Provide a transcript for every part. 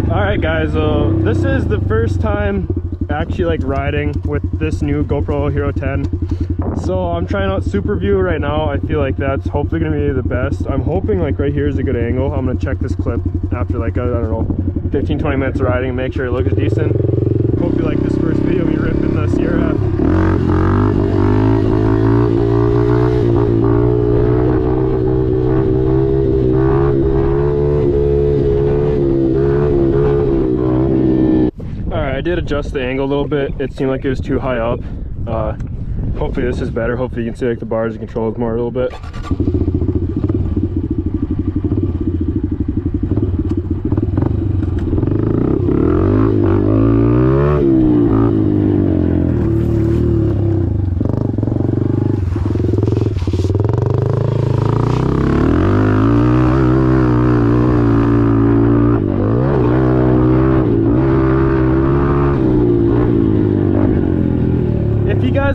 Alright guys, this is the first time actually like riding with this new GoPro Hero 10. So I'm trying out Super View right now. I feel like that's hopefully gonna be the best. I'm hoping like right here is a good angle. I'm gonna check this clip after like, I don't know, 15-20 minutes of riding, make sure it looks decent. Hope you like this first video, me ripping the CRF. I did adjust the angle a little bit. It seemed like it was too high up. Hopefully this is better. Hopefully you can see like the bars and controls more a little bit.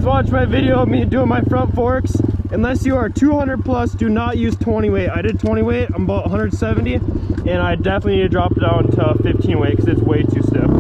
Watch my video of me doing my front forks. Unless you are 200 plus, do not use 20 weight. I did 20 weight, I'm about 170, and I definitely need to drop it down to 15 weight because it's way too stiff.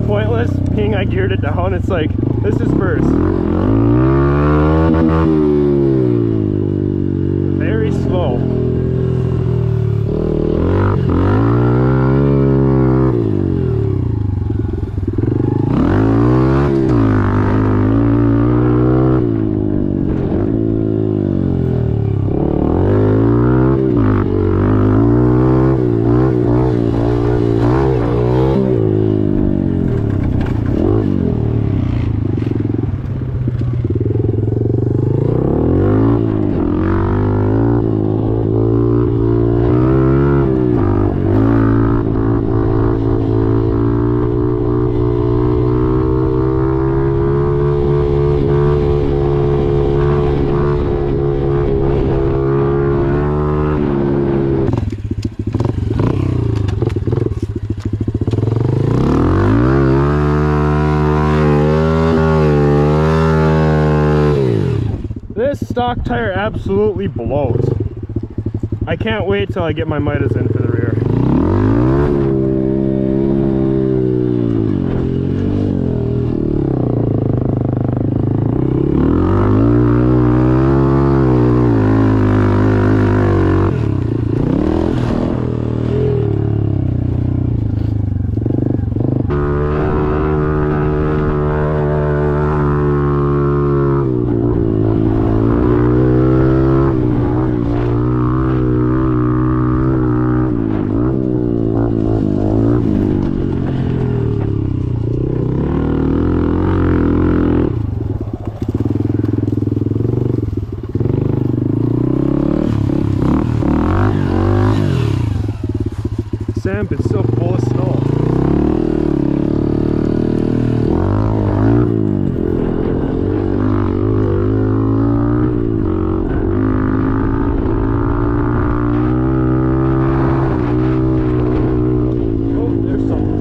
Pointless being I geared it down. It's like, this is first. Very slow. This stock tire absolutely blows. I can't wait till I get my Midas in for the rear. It's so full of snow. Oh, there's something.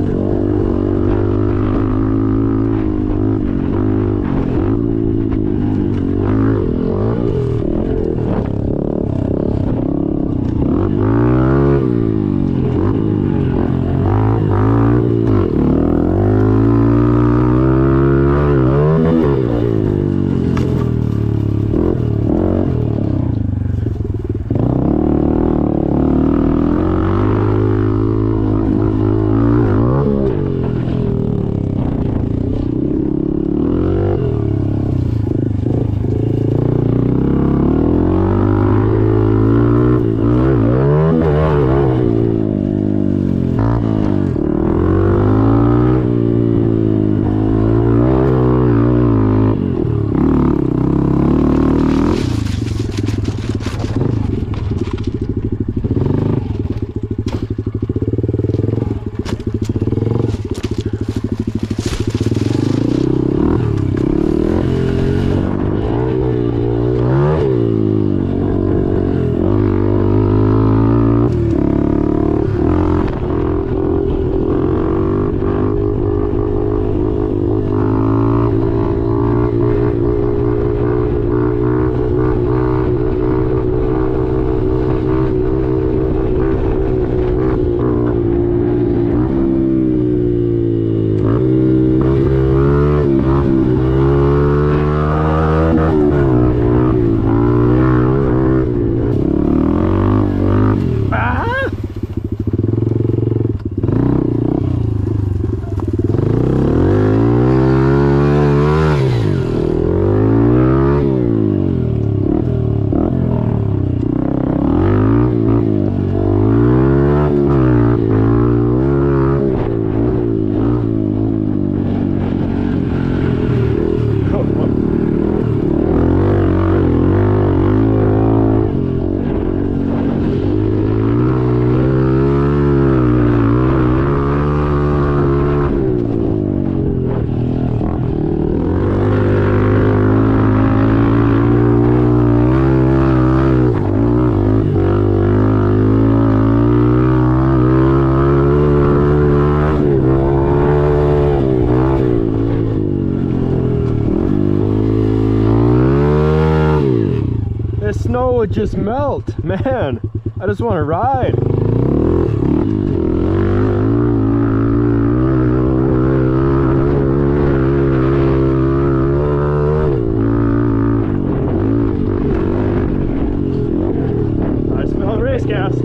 would just melt, man. I just want to ride. I smell race gas.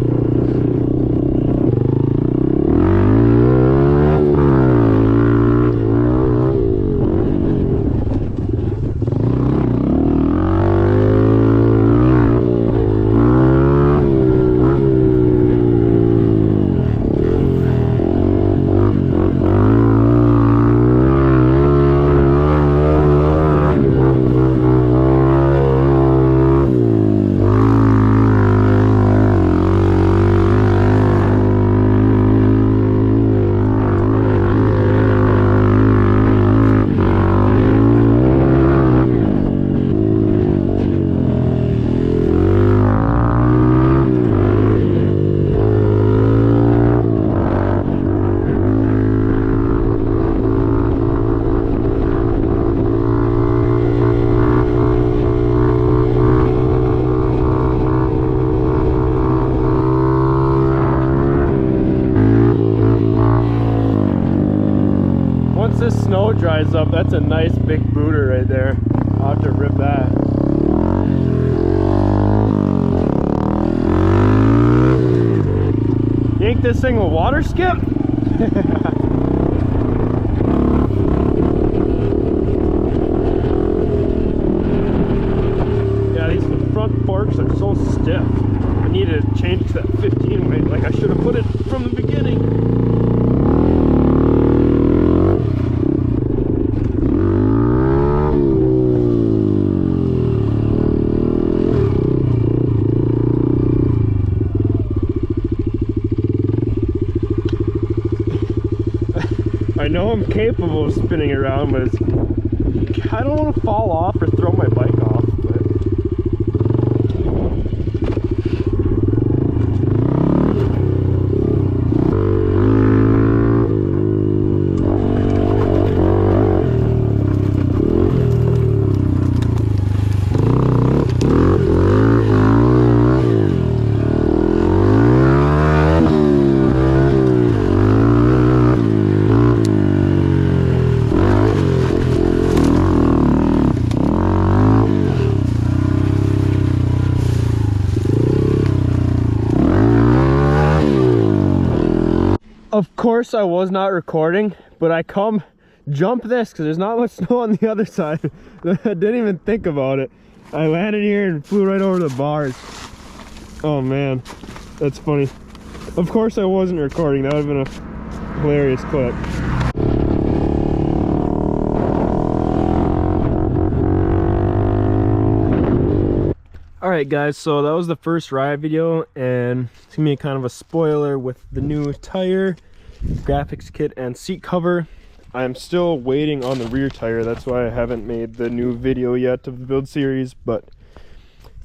Once this snow dries up, that's a nice big booter right there. I'll have to rip that. You think this thing will water skip? Yeah, these front forks are so stiff. I need to change to that 15 weight. Like I should have put it from the beginning. I know I'm capable of spinning around, but I don't want to fall off or throw my bike off. Of course I was not recording, but I jump this because there's not much snow on the other side. I didn't even think about it. I landed here and flew right over the bars. Oh man, that's funny. Of course I wasn't recording. That would have been a hilarious clip. Alright guys, so that was the first ride video, and it's gonna be kind of a spoiler with the new tire, graphics kit, and seat cover. I'm still waiting on the rear tire, that's why I haven't made the new video yet of the build series. But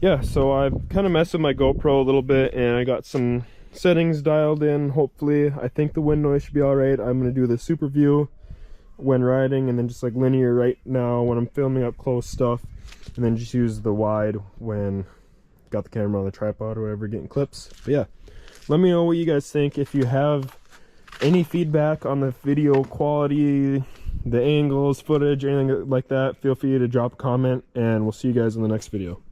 yeah, so I've kind of messed with my GoPro a little bit and I got some settings dialed in. Hopefully, I think the wind noise should be alright. I'm gonna do the super view when riding, and then just like linear right now when I'm filming up close stuff, and then just use the wide when got the camera on the tripod or whatever, getting clips. But yeah, let me know what you guys think. If you have any feedback on the video quality, the angles, footage, anything like that, feel free to drop a comment, and we'll see you guys in the next video.